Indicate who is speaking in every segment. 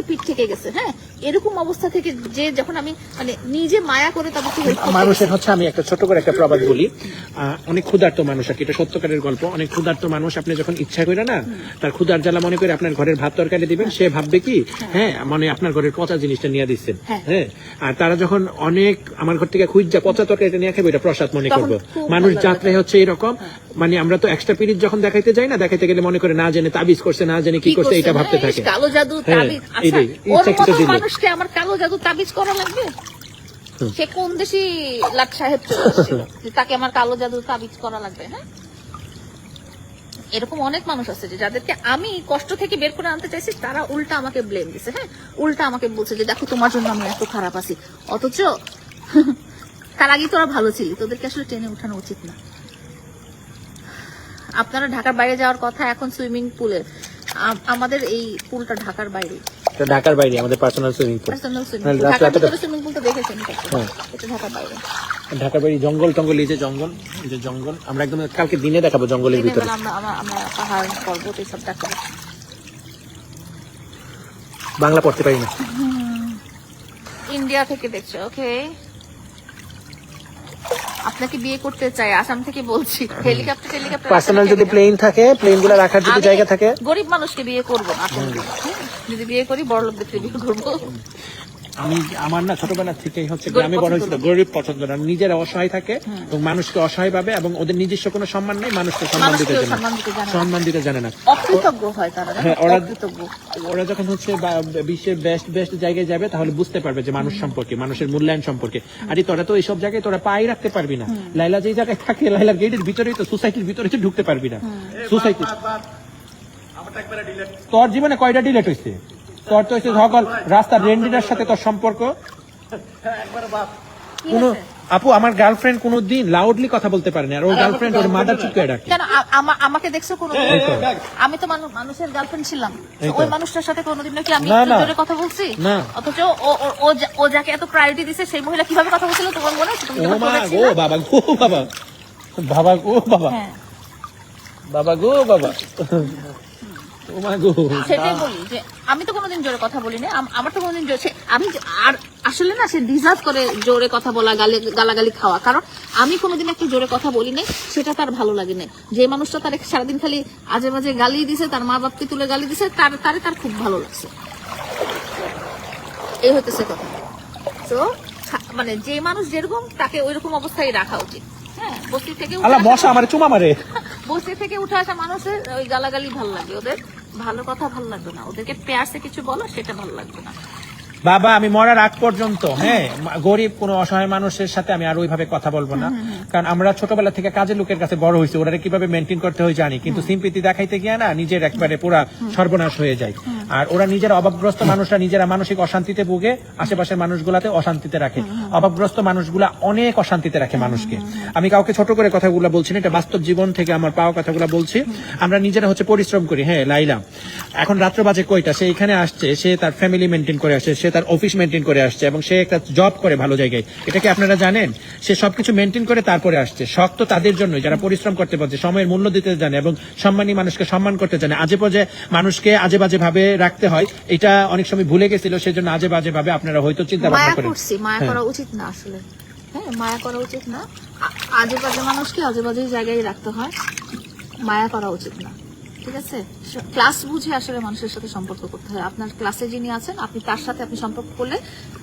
Speaker 1: পিঠ থেকে গেছে। হ্যাঁ, এরকম অবস্থা থেকে যে যখন আমি মানে নিজে মায়া করে তাদেরকে
Speaker 2: মানুষের হচ্ছে, আমি একটা ছোট করে একটা প্রবাদ বলি, অনেক ক্ষুধার্ত মানুষ আর কি, এটা সত্যকারের গল্প। অনেক ক্ষুধার্ত মানুষ আপনি যখন ইচ্ছা করে না তার ক্ষুধার জ্বালা মনে করে আপনার ঘরের ভাত তরকারি দিবেন, সে ভাববে কি হ্যাঁ মানে আপনার ঘরের পচা জিনিসটা নিয়ে দিচ্ছেন। হ্যাঁ, আর তারা যখন অনেক আমার ঘর থেকে খুঁজা পচা তরকারিটা নিয়ে খাবে, এটা প্রসাদ মনে করবো। মানুষ যাত্রায় হচ্ছে এরকম, মানে আমরা তো এক্সট্রা পিরিয়ড যখন দেখাইতে যাই না, দেখাইতে গেলে মনে করে না জেনে তাবিজ করছে, না জেনে কি করছে, এটা ভাবতে থাকে।
Speaker 1: কালো জাদু তাবিজ, মানুষকে আমার কালো জাদু তাবিজ করা লাগবে? সে কোন দেশি লাট সাহেব চলে আসছিল তাকে আমার কালো জাদু তাবিজ করা লাগবে? হ্যাঁ, এরকম অনেক মানুষ আছে যে যাদেরকে আমি কষ্ট থেকে বের করে আনতে চাইছি, তারা উল্টা আমাকে ব্লেম দিছে। হ্যাঁ, উল্টা আমাকে বলছে যে দেখো তোমার জন্য আমি এত খারাপ আছি, অথচ তার আগে তোরা ভালো ছিলি, তোদেরকে আসলে টেনে উঠানো উচিত না। আপনারা ঢাকার বাইরে যাওয়ার কথা, এখন সুইমিং পুলে, আমাদের এই পুলটা ঢাকার বাইরে,
Speaker 2: ঢাকার বাইরে আমাদের পার্সোনাল সুইমিং পুল।
Speaker 1: সুইমিং পুলটা দেখেছেন? এটা ঢাকার বাইরে।
Speaker 2: ঢাকার বাইরে জঙ্গল টঙ্গল, এই যে জঙ্গল, এই যে জঙ্গল, আমরা একদম কালকে দিনে দেখাবো জঙ্গলের ভিতরে।
Speaker 1: আমরা পাহাড় পর্বত এইসব দেখাবো।
Speaker 2: বাংলা পড়তে পারি না।
Speaker 1: ইন্ডিয়া থেকে দেখছো? ওকে, আপনাকে বিয়ে করতে চাই, আসাম থেকে বলছি। হেলিকপ্টার
Speaker 2: পার্সোনাল যদি প্লেন থাকে, প্লেন গুলো রাখার যদি জায়গা থাকে।
Speaker 1: গরিব মানুষকে বিয়ে করবো না, যদি বিয়ে করি বড় লোকদেরকে বিয়ে করবো।
Speaker 2: আমি আমার না ছোটবেলা থেকেই হচ্ছে গ্রামে বড় হয়েছিল, গরিব পছন্দ না। নিজেরা অসহায় থাকে এবং মানুষকে অসহায় ভাবে, এবং ওদের নিজস্ব কোনো সম্মান নেই, মানুষকে সম্মান দিতে জানে না,
Speaker 1: অকৃতজ্ঞ হয় তারা।
Speaker 2: হ্যাঁ, ওরা যখন হচ্ছে বিশ্বের বেস্ট জায়গায় যাবে তাহলে বুঝতে পারবে যে মানুষ সম্পর্কে, মানুষের মূল্যায়ন সম্পর্কে। আরে তোরা তো এইসব জায়গায় তোরা পাই রাখতে পারবি না। লাইলা যেই জায়গায় থাকে, লাইলার গেটের ভিতরেই তো, সোসাইটির ভিতরে তো ঢুকতে পারবি না। সোসাইটি তোর জীবনে কয়টা ডিলেট হয়েছে? তোর তো হচ্ছে সকল রাস্তার রেন্ডিনার সাথে তোর সম্পর্ক। কোন আপু, আমার গার্লফ্রেন্ড কোনোদিন লাউডলি কথা বলতে পারে না, আর ওর গার্লফ্রেন্ড ওর মাদার চুপ করে ডাকে।
Speaker 1: কেন আমাকে দেখছো কোনো? আমি তো মানুষের গার্লফ্রেন্ড ছিলাম, ওই মানুষটার সাথে কোনোদিন নাকি আমি জোরে কথা বলছি?
Speaker 2: না,
Speaker 1: অথচ ও যাকে এত প্রায়োরিটি দিছে সেই মহিলা কিভাবে কথা বলছিল তোমার মনে আছে?
Speaker 2: ও মা গো বাবা গো বাবা, বাবা গো বাবা, বাবা গো বাবা,
Speaker 1: সেটাই বলি যে আমি তো কোনোদিন জোরে কথা বলি না। আমার তো কোনোদিন আমি আর আসলে না, সে ডিজার্ভ করে জোরে কথা বলা, গালাগালি খাওয়া। কারণ আমি কোনোদিন একটা জোরে কথা বলি নাই, সেটা তার ভালো লাগে না। যে মানুষটা তার সারাদিন খালি আজে বাজে গালি দিছে, তার মা বাপকে তুলে গালি দিছে, তার খুব ভালো লাগছে। এই হইতেছে কথা। তো মানে যে মানুষ যেরকম, তাকে ওইরকম অবস্থায় রাখা উচিত। হ্যাঁ, বস্তি থেকে বস্তি থেকে উঠে আসা মানুষের ওই গালাগালি ভালো লাগে, ওদের ভালো কথা ভালো লাগবে না, ওদেরকে প্যারসে কিছু বলো সেটা ভালো লাগবে না।
Speaker 2: বাবা, আমি মরার আগ পর্যন্ত হ্যাঁ গরিব কোন অসহায় মানুষের সাথে আমি আর ওইভাবে কথা বলবো না। কারণ আমরা ছোটবেলা থেকে কাজের লোকের কাছে বড় হয়েছি, ওরা কিভাবে মেনটেন করতে হয় জানি, কিন্তু সিম্পিতি দেখাইতে গিয়ে না নিজের একবারে পুরা সর্বনাশ হয়ে যায়। আর ওরা নিজেরা অভাবগ্রস্ত মানুষরা নিজেরা মানসিক অশান্তিতে ভুগে, আশেপাশের মানুষগুলাতে অশান্তিতে রাখে। অভাবগ্রস্ত মানুষগুলা অনেক অশান্তিতে রাখে মানুষকে। আমি কাউকে ছোট করে কথাগুলো বলছি না, এটা বাস্তব জীবন থেকে আমার পাওয়া কথাগুলো বলছি। আমরা নিজেরা হচ্ছে পরিশ্রম করি। হ্যাঁ, লাইলা এখন রাত্র বাজে কয়টা, সে এখানে আসছে, সে তার ফ্যামিলি মেনটেন করে আসছে, সে তার অফিস মেনটেন করে আসছে, এবং সে একটা জব করে ভালো জায়গায়। এটা কি আপনারা জানেন? সে সবকিছু মেনটেন করে তারপরে আসছে। শখ তো তাদের জন্য যারা পরিশ্রম করতে পারছে, সময়ের মূল্য দিতে জানে, এবং সম্মানী মানুষকে সম্মান করতে জানে। আজে বাজে মানুষকে আজে বাজে ভাবে রাখতে হয়, এটা অনেক সময় ভুলে গেছিল, সেজন্য আজে বাজে ভাবে আপনারা হয়তো চিন্তা ভাবনা করেন।
Speaker 1: মায়া করা উচিত না আসলে। হ্যাঁ, মায়া করা উচিত না। আজে বাজে মানুষকে আজে বাজে জায়গায় রাখতে হয়, মায়া করা উচিত না। ঠিক আছে, ক্লাস বুঝে আসলে মানুষের সাথে সম্পর্ক করতে হয়। আপনার ক্লাসে যিনি আছেন, আপনি তার সাথে আপনি সম্পর্ক করলে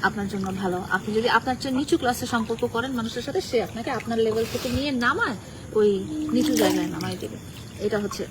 Speaker 1: আপনার জন্য ভালো। আপনি যদি আপনার চেয়ে নিচু ক্লাসে সম্পর্ক করেন মানুষের সাথে, সে আপনাকে আপনার লেভেল থেকে নিয়ে নামায় ওই নিচু জায়গায় নামাই দেবে। এটা হচ্ছে